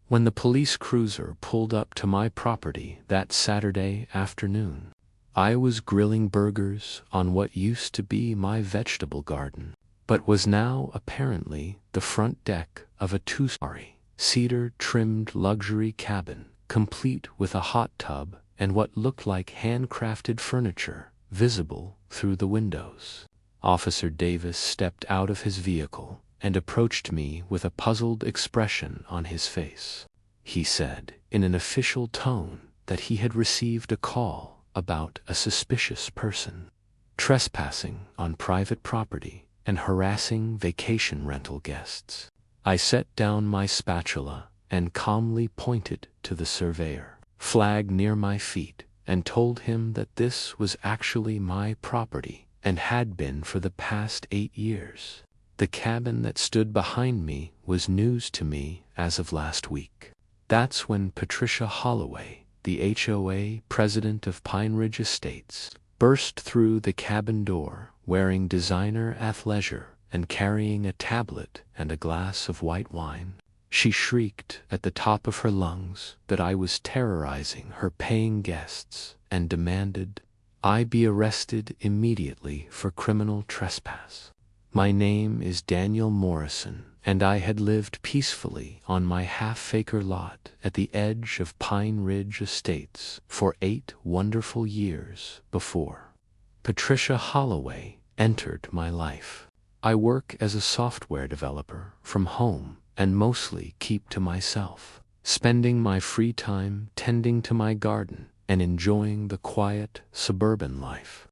when the police cruiser pulled up to my property that Saturday afternoon. I was grilling burgers on what used to be my vegetable garden, but was now apparently the front deck of a two-story, cedar-trimmed luxury cabin, complete with a hot tub and what looked like handcrafted furniture visible through the windows. Officer Davis stepped out of his vehicle and approached me with a puzzled expression on his face. He said, in an official tone, that he had received a call about a suspicious person trespassing on private property and harassing vacation rental guests. I set down my spatula and calmly pointed to the surveyor flag near my feet and told him that this was actually my property and had been for the past 8 years. The cabin that stood behind me was news to me as of last week. That's when Patricia Holloway, the HOA President of Pine Ridge Estates, burst through the cabin door wearing designer athleisure and carrying a tablet and a glass of white wine. She shrieked at the top of her lungs that I was terrorizing her paying guests and demanded I be arrested immediately for criminal trespass. My name is Daniel Morrison, and I had lived peacefully on my half-acre lot at the edge of Pine Ridge Estates for 8 wonderful years before Patricia Holloway entered my life. I work as a software developer from home and mostly keep to myself, spending my free time tending to my garden and enjoying the quiet suburban life.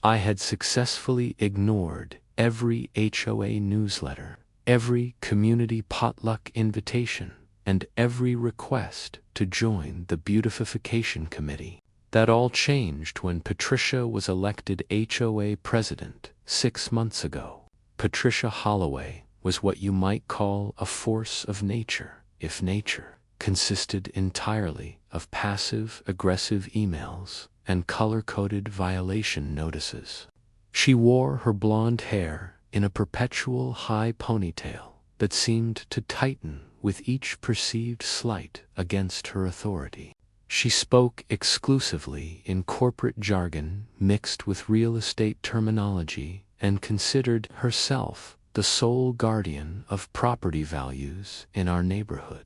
I had successfully ignored every HOA newsletter, every community potluck invitation, and every request to join the beautification committee. That all changed when Patricia was elected HOA President 6 months ago. Patricia Holloway was what you might call a force of nature, if nature consisted entirely of passive-aggressive emails and color-coded violation notices. She wore her blonde hair in a perpetual high ponytail that seemed to tighten with each perceived slight against her authority. She spoke exclusively in corporate jargon mixed with real estate terminology and considered herself the sole guardian of property values in our neighborhood.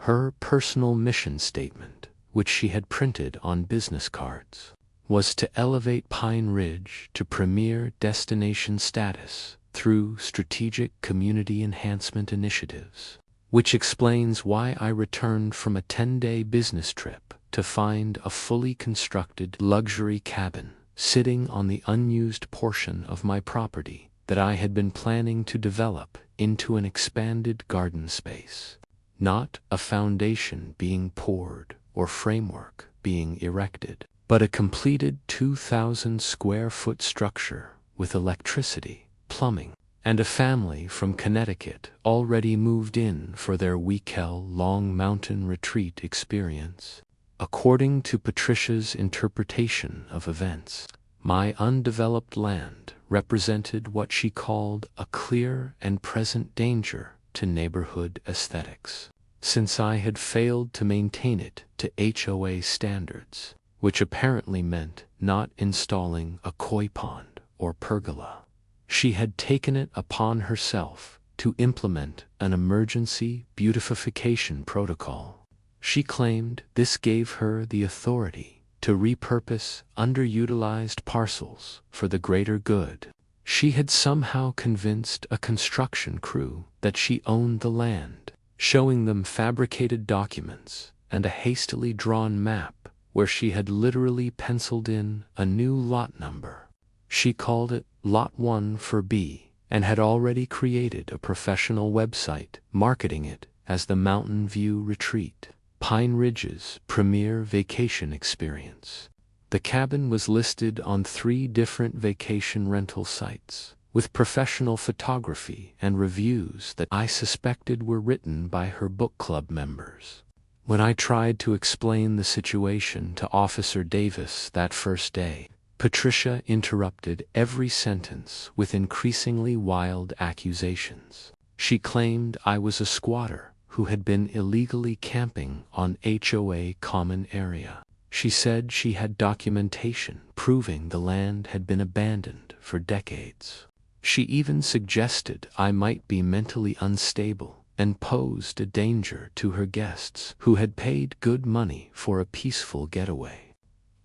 Her personal mission statement, which she had printed on business cards, was to elevate Pine Ridge to premier destination status through strategic community enhancement initiatives, which explains why I returned from a 10-day business trip to find a fully constructed luxury cabin sitting on the unused portion of my property that I had been planning to develop into an expanded garden space. Not a foundation being poured or framework being erected, but a completed 2,000 square foot structure with electricity, plumbing, and a family from Connecticut already moved in for their week-long mountain retreat experience. According to Patricia's interpretation of events, my undeveloped land represented what she called a clear and present danger to neighborhood aesthetics, since I had failed to maintain it to HOA standards, which apparently meant not installing a koi pond or pergola. She had taken it upon herself to implement an emergency beautification protocol. She claimed this gave her the authority to repurpose underutilized parcels for the greater good. She had somehow convinced a construction crew that she owned the land, showing them fabricated documents and a hastily drawn map where she had literally penciled in a new lot number. She called it Lot 1 for B and had already created a professional website marketing it as the Mountain View Retreat, Pine Ridge's premier vacation experience. The cabin was listed on 3 different vacation rental sites, with professional photography and reviews that I suspected were written by her book club members. When I tried to explain the situation to Officer Davis that first day, Patricia interrupted every sentence with increasingly wild accusations. She claimed I was a squatter who had been illegally camping on HOA common area. She said she had documentation proving the land had been abandoned for decades. She even suggested I might be mentally unstable and posed a danger to her guests who had paid good money for a peaceful getaway.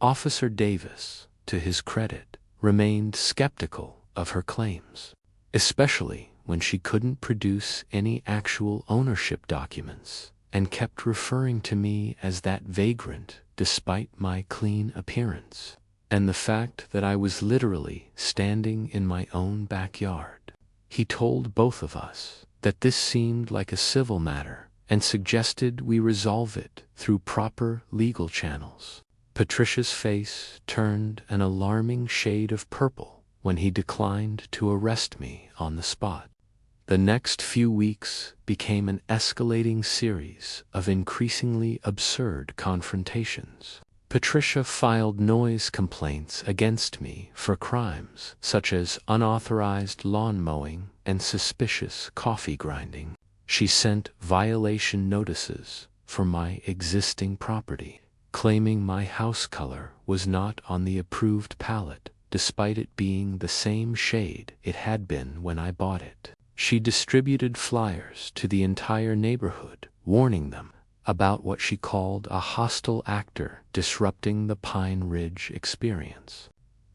Officer Davis, to his credit, remained skeptical of her claims, especially when she couldn't produce any actual ownership documents and kept referring to me as that vagrant despite my clean appearance and the fact that I was literally standing in my own backyard. He told both of us that this seemed like a civil matter and suggested we resolve it through proper legal channels. Patricia's face turned an alarming shade of purple when he declined to arrest me on the spot. The next few weeks became an escalating series of increasingly absurd confrontations. Patricia filed noise complaints against me for crimes such as unauthorized lawn mowing and suspicious coffee grinding. She sent violation notices for my existing property, claiming my house color was not on the approved palette, despite it being the same shade it had been when I bought it. She distributed flyers to the entire neighborhood, warning them about what she called a hostile actor disrupting the Pine Ridge experience.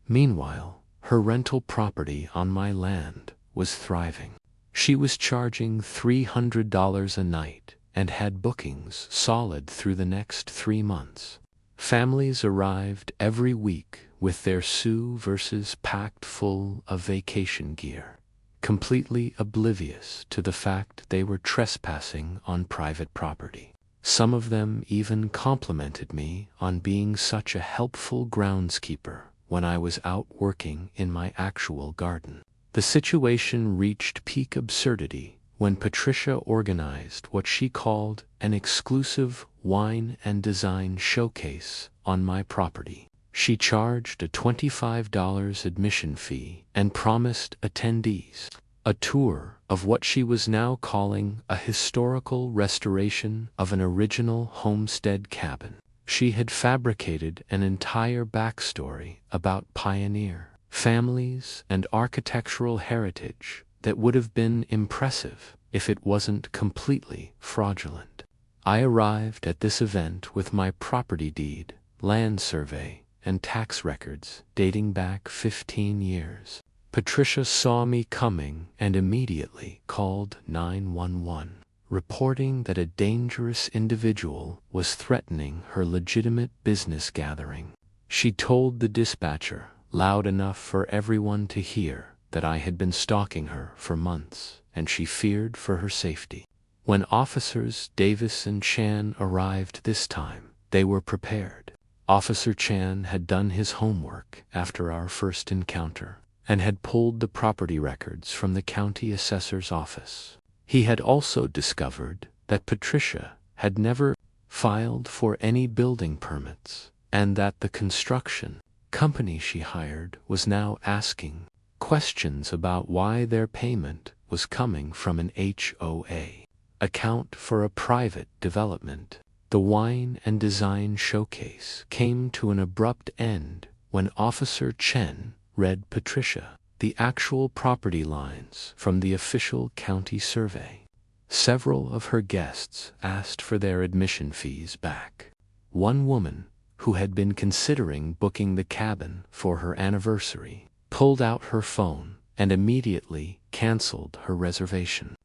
Meanwhile, her rental property on my land was thriving. She was charging $300 a night and had bookings solid through the next 3 months. Families arrived every week with their suitcases packed full of vacation gear, completely oblivious to the fact they were trespassing on private property. Some of them even complimented me on being such a helpful groundskeeper when I was out working in my actual garden. The situation reached peak absurdity when Patricia organized what she called an exclusive wine and design showcase on my property. She charged a $25 admission fee and promised attendees a tour of what she was now calling a historical restoration of an original homestead cabin. She had fabricated an entire backstory about pioneer families and architectural heritage that would have been impressive if it wasn't completely fraudulent. I arrived at this event with my property deed, land survey, and tax records dating back 15 years. Patricia saw me coming and immediately called 911, reporting that a dangerous individual was threatening her legitimate business gathering. She told the dispatcher, loud enough for everyone to hear, that I had been stalking her for months and she feared for her safety. When officers Davis and Chan arrived this time, they were prepared. Officer Chan had done his homework after our first encounter and had pulled the property records from the county assessor's office. He had also discovered that Patricia had never filed for any building permits and that the construction company she hired was now asking questions about why their payment was coming from an HOA account for a private development. The wine and design showcase came to an abrupt end when Officer Chen read Patricia the actual property lines from the official county survey. Several of her guests asked for their admission fees back. One woman, who had been considering booking the cabin for her anniversary, pulled out her phone and immediately canceled her reservation.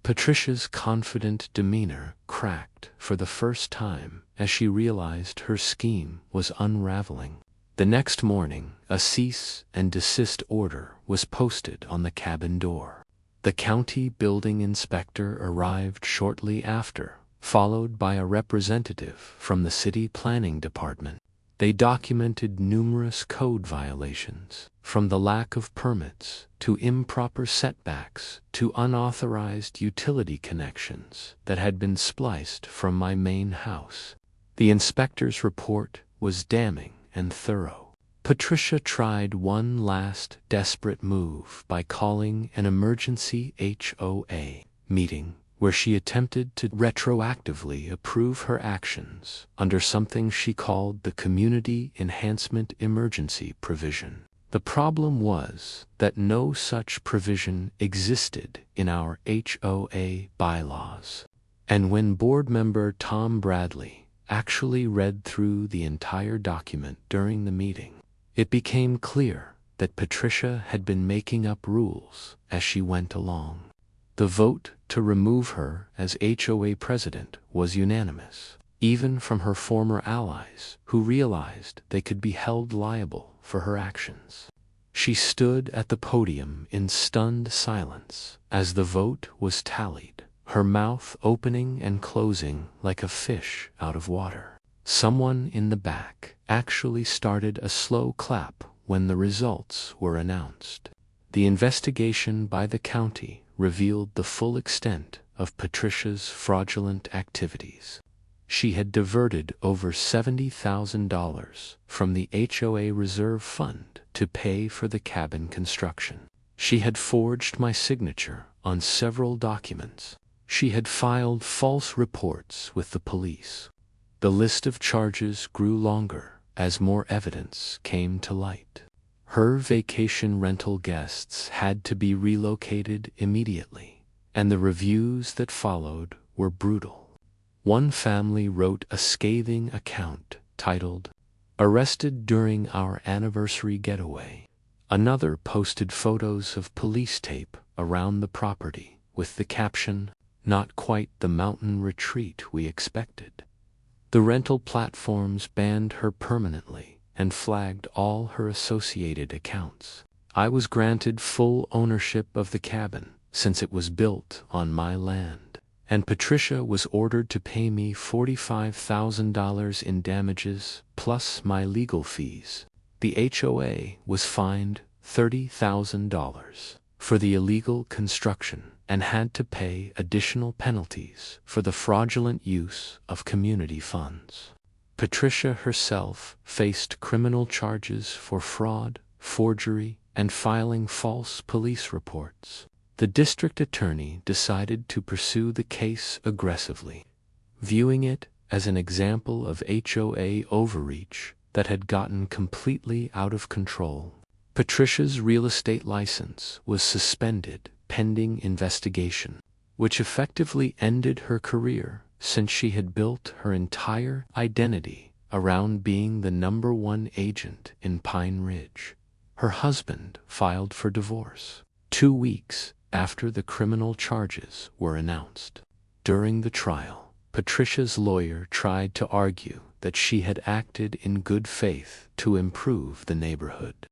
Patricia's confident demeanor cracked for the first time as she realized her scheme was unraveling. The next morning, a cease and desist order was posted on the cabin door. The county building inspector arrived shortly after, followed by a representative from the city planning department. They documented numerous code violations, from the lack of permits to improper setbacks to unauthorized utility connections that had been spliced from my main house. The inspector's report was damning and thorough. Patricia tried one last desperate move by calling an emergency HOA meeting where she attempted to retroactively approve her actions under something she called the Community Enhancement Emergency Provision. The problem was that no such provision existed in our HOA bylaws. And when board member Tom Bradley actually read through the entire document during the meeting, it became clear that Patricia had been making up rules as she went along. The vote to remove her as HOA president was unanimous, even from her former allies who realized they could be held liable for her actions. She stood at the podium in stunned silence as the vote was tallied, her mouth opening and closing like a fish out of water. Someone in the back actually started a slow clap when the results were announced. The investigation by the county revealed the full extent of Patricia's fraudulent activities. She had diverted over $70,000 from the HOA reserve fund to pay for the cabin construction. She had forged my signature on several documents. She had filed false reports with the police. The list of charges grew longer as more evidence came to light. Her vacation rental guests had to be relocated immediately, and the reviews that followed were brutal. One family wrote a scathing account titled, "Arrested during our anniversary getaway." Another posted photos of police tape around the property with the caption, "Not quite the mountain retreat we expected." The rental platforms banned her permanently and flagged all her associated accounts. I was granted full ownership of the cabin since it was built on my land, and Patricia was ordered to pay me $45,000 in damages plus my legal fees. The HOA was fined $30,000 for the illegal construction and had to pay additional penalties for the fraudulent use of community funds. Patricia herself faced criminal charges for fraud, forgery, and filing false police reports. The district attorney decided to pursue the case aggressively, viewing it as an example of HOA overreach that had gotten completely out of control. Patricia's real estate license was suspended pending investigation, which effectively ended her career since she had built her entire identity around being the #1 agent in Pine Ridge. Her husband filed for divorce 2 weeks after the criminal charges were announced. During the trial, Patricia's lawyer tried to argue that she had acted in good faith to improve the neighborhood.